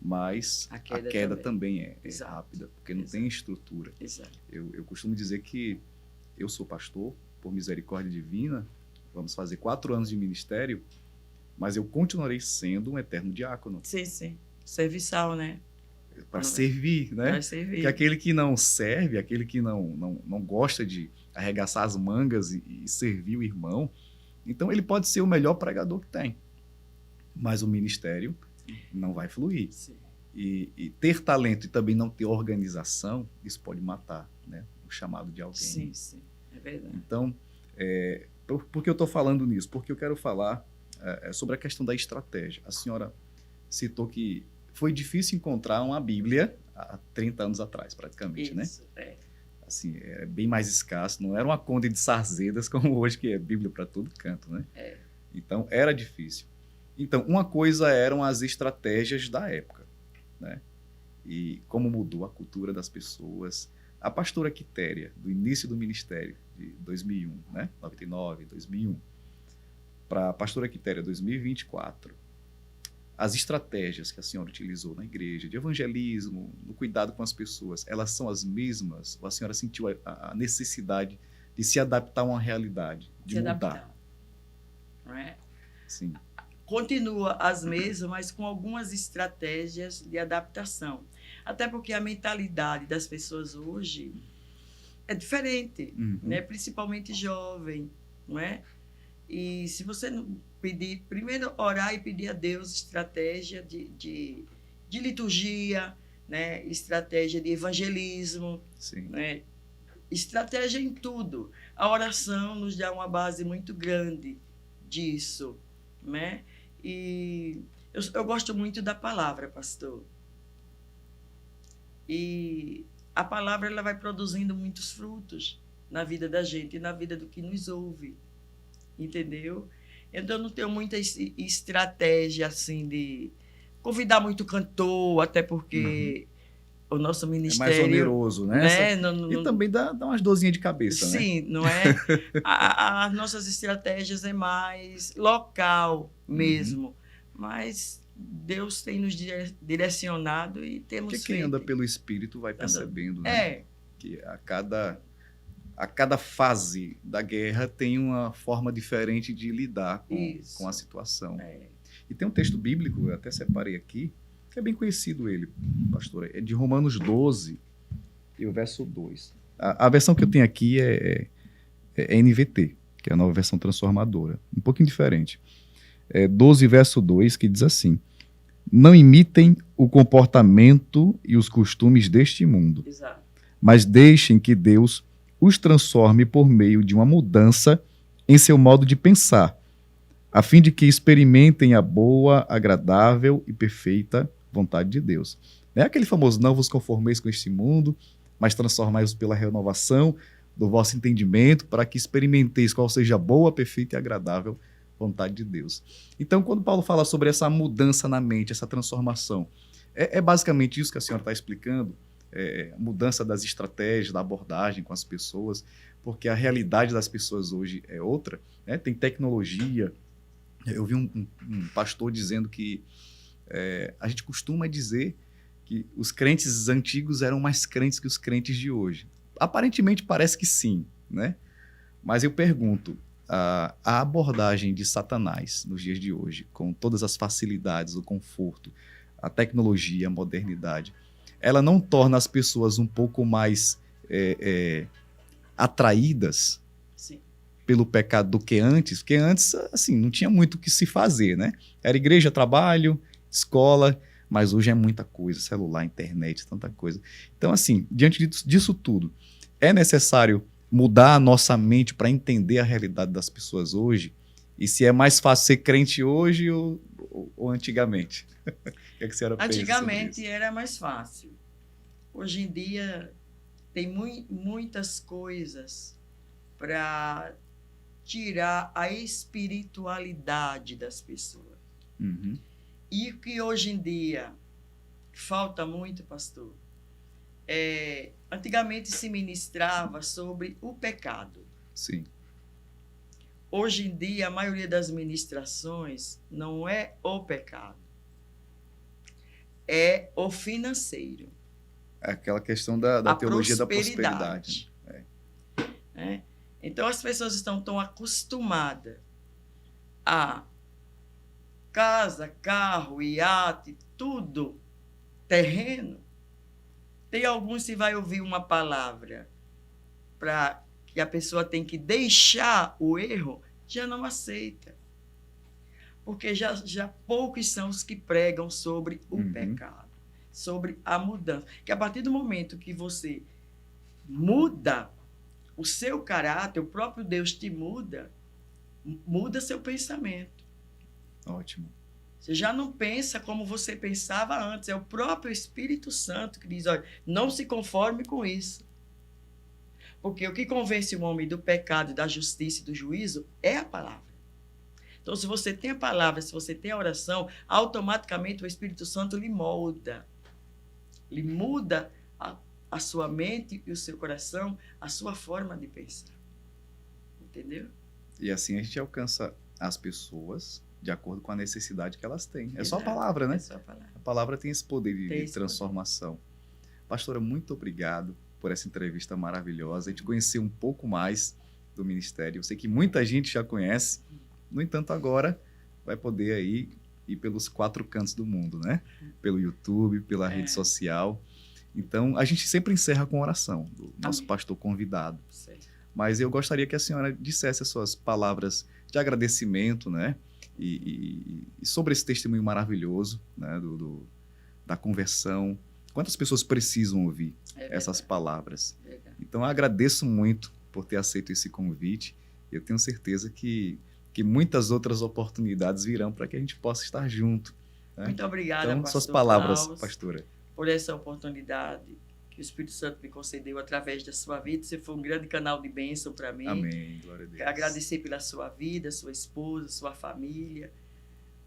[SPEAKER 1] Mas a queda também é rápida, porque não tem estrutura. Eu costumo dizer que eu sou pastor, por misericórdia divina, vamos fazer 4 anos de ministério, mas eu continuarei sendo um eterno diácono.
[SPEAKER 2] Sim. Serviçal, né?
[SPEAKER 1] Para servir, né?
[SPEAKER 2] Para servir.
[SPEAKER 1] Porque aquele que não serve, aquele que não gosta de arregaçar as mangas e servir o irmão, então ele pode ser o melhor pregador que tem, mas o ministério não vai fluir. E ter talento e também não ter organização, isso pode matar, né, o chamado de alguém.
[SPEAKER 2] Sim, é verdade.
[SPEAKER 1] Então, por que eu estou falando nisso? Porque eu quero falar sobre a questão da estratégia. A senhora citou que foi difícil encontrar uma Bíblia há 30 anos atrás, praticamente,
[SPEAKER 2] isso,
[SPEAKER 1] né? Assim, é bem mais escasso, não era uma conta de sarzedas como hoje, que é Bíblia para todo canto, né? Então, era difícil. Então, uma coisa eram as estratégias da época, né? E como mudou a cultura das pessoas. A pastora Quitéria, do início do ministério, de 2001, né? 99, 2001, para a pastora Quitéria, 2024, as estratégias que a senhora utilizou na igreja, de evangelismo, no cuidado com as pessoas, elas são as mesmas? Ou a senhora sentiu a necessidade de se adaptar a uma realidade, de mudar?
[SPEAKER 2] Adaptar. Não é?
[SPEAKER 1] Sim.
[SPEAKER 2] Continua as mesmas, mas com algumas estratégias de adaptação. Até porque a mentalidade das pessoas hoje é diferente, né? Principalmente jovem, não é? E se você não pedir, primeiro orar e pedir a Deus estratégia de liturgia, né? Estratégia de evangelismo, né? Estratégia em tudo. A oração nos dá uma base muito grande disso, né? E eu gosto muito da palavra, pastor. E a palavra ela vai produzindo muitos frutos na vida da gente e na vida do que nos ouve. Entendeu? Então, eu não tenho muita estratégia assim de convidar muito cantor, até porque o nosso ministério...
[SPEAKER 1] É mais oneroso, né? E também dá umas dorzinhas de cabeça, né?
[SPEAKER 2] Sim, não é? As nossas estratégias é mais local mesmo. Mas Deus tem nos direcionado e temos feito.
[SPEAKER 1] Quem anda pelo Espírito vai percebendo, né? Que a cada fase da guerra tem uma forma diferente de lidar com a situação. E tem um texto bíblico, eu até separei aqui, que é bem conhecido ele, pastor, é de Romanos 12, e o verso 2. A versão que eu tenho aqui é NVT, que é a nova versão transformadora, um pouquinho diferente. 12, verso 2, que diz assim: não imitem o comportamento e os costumes deste mundo, mas deixem que Deus os transforme por meio de uma mudança em seu modo de pensar, a fim de que experimentem a boa, agradável e perfeita vontade de Deus. Não é aquele famoso não vos conformeis com este mundo, mas transformai-vos pela renovação do vosso entendimento, para que experimenteis qual seja a boa, perfeita e agradável vontade de Deus. Então, quando Paulo fala sobre essa mudança na mente, essa transformação, é basicamente isso que a senhora está explicando, mudança das estratégias, da abordagem com as pessoas, porque a realidade das pessoas hoje é outra, né? Tem tecnologia. Eu vi um pastor dizendo que a gente costuma dizer que os crentes antigos eram mais crentes que os crentes de hoje. Aparentemente parece que sim, né? Mas eu pergunto, a abordagem de Satanás nos dias de hoje, com todas as facilidades, o conforto, a tecnologia, a modernidade, ela não torna as pessoas um pouco mais atraídas pelo pecado do que antes? Porque antes, assim, não tinha muito o que se fazer, né? Era igreja, trabalho, escola, mas hoje é muita coisa, celular, internet, tanta coisa. Então, assim, diante disso tudo, é necessário mudar a nossa mente para entender a realidade das pessoas hoje? E se é mais fácil ser crente hoje ou antigamente? O que a senhora pensa sobre isso?
[SPEAKER 2] Antigamente era mais fácil. Hoje em dia tem muitas coisas para tirar a espiritualidade das pessoas. E o que hoje em dia falta muito, pastor, antigamente se ministrava sobre o pecado.
[SPEAKER 1] Sim.
[SPEAKER 2] hoje em dia, a maioria das ministrações não é o pecado, é o financeiro.
[SPEAKER 1] É aquela questão da teologia da prosperidade.
[SPEAKER 2] Então, as pessoas estão tão acostumadas a casa, carro, iate, tudo, terreno. Tem alguns que vai ouvir uma palavra para que a pessoa tem que deixar o erro, já não aceita. Porque já poucos são os que pregam sobre o pecado, sobre a mudança. Que a partir do momento que você muda o seu caráter, o próprio Deus te muda seu pensamento.
[SPEAKER 1] Ótimo.
[SPEAKER 2] Você já não pensa como você pensava antes. É o próprio Espírito Santo que diz, olha, não se conforme com isso. Porque o que convence o homem do pecado, da justiça e do juízo é a palavra. Então, se você tem a palavra, se você tem a oração, automaticamente o Espírito Santo lhe molda. Ele muda a sua mente e o seu coração, a sua forma de pensar. Entendeu?
[SPEAKER 1] E assim a gente alcança as pessoas de acordo com a necessidade que elas têm. É
[SPEAKER 2] Exato.
[SPEAKER 1] só a palavra, né?
[SPEAKER 2] É só a palavra.
[SPEAKER 1] A palavra tem esse poder de transformação. Pastora, muito obrigado por essa entrevista maravilhosa. A gente conheceu um pouco mais do ministério. Eu sei que muita gente já conhece. No entanto, agora vai poder aí ir pelos 4 cantos do mundo, né? Pelo YouTube, pela rede social. Então, a gente sempre encerra com oração do nosso pastor convidado.
[SPEAKER 2] Sei.
[SPEAKER 1] Mas eu gostaria que a senhora dissesse as suas palavras de agradecimento, né? E sobre esse testemunho maravilhoso, né? Da conversão. Quantas pessoas precisam ouvir essas palavras?
[SPEAKER 2] Verdade.
[SPEAKER 1] Então, eu agradeço muito por ter aceito esse convite. Eu tenho certeza que muitas outras oportunidades virão para que a gente possa estar junto. Né?
[SPEAKER 2] Muito obrigada,
[SPEAKER 1] então,
[SPEAKER 2] pastor
[SPEAKER 1] suas palavras,
[SPEAKER 2] Klaus,
[SPEAKER 1] pastora.
[SPEAKER 2] por essa oportunidade que o Espírito Santo me concedeu através da sua vida. Você foi um grande canal de bênção para mim.
[SPEAKER 1] Amém. Glória a Deus.
[SPEAKER 2] Agradecer pela sua vida, sua esposa, sua família,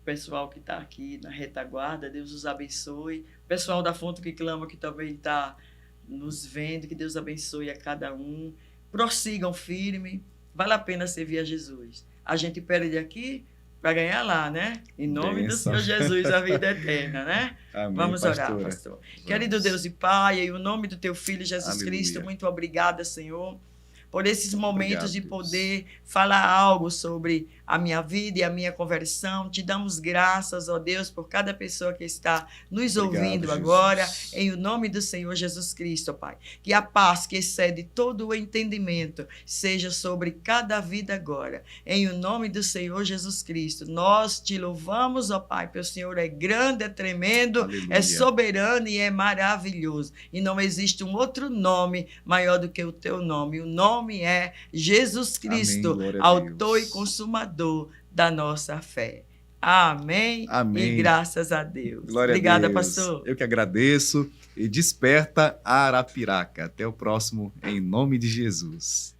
[SPEAKER 2] o pessoal que está aqui na retaguarda, Deus os abençoe. O pessoal da Fonte que Clama, que também está nos vendo, que Deus abençoe a cada um. Prossigam firme, vale a pena servir a Jesus. A gente perde aqui para ganhar lá, né? Em nome do Senhor Jesus, a vida eterna, né?
[SPEAKER 1] Amém,
[SPEAKER 2] Vamos orar, pastor. Querido Deus e Pai, em o nome do Teu Filho Jesus
[SPEAKER 1] Aleluia.
[SPEAKER 2] Cristo, muito obrigada, Senhor, por esses momentos de
[SPEAKER 1] Deus.
[SPEAKER 2] poder falar algo sobre a minha vida e a minha conversão. Te damos graças, ó Deus, por cada pessoa que está nos ouvindo
[SPEAKER 1] Jesus.
[SPEAKER 2] agora, em o nome do Senhor Jesus Cristo, ó Pai. Que a paz que excede todo o entendimento seja sobre cada vida agora. Em o nome do Senhor Jesus Cristo, nós te louvamos, ó Pai, porque o Senhor é grande, é tremendo,
[SPEAKER 1] Aleluia.
[SPEAKER 2] é soberano e é maravilhoso. E não existe um outro nome maior do que o teu nome. O nome é Jesus Cristo,
[SPEAKER 1] Amém, glória a
[SPEAKER 2] autor
[SPEAKER 1] Deus.
[SPEAKER 2] e consumador da nossa fé. Amém.
[SPEAKER 1] Amém.
[SPEAKER 2] E graças a Deus.
[SPEAKER 1] Glória
[SPEAKER 2] Obrigada,
[SPEAKER 1] a Deus.
[SPEAKER 2] pastor.
[SPEAKER 1] Eu que agradeço. E desperta Arapiraca. Até o próximo, em nome de Jesus.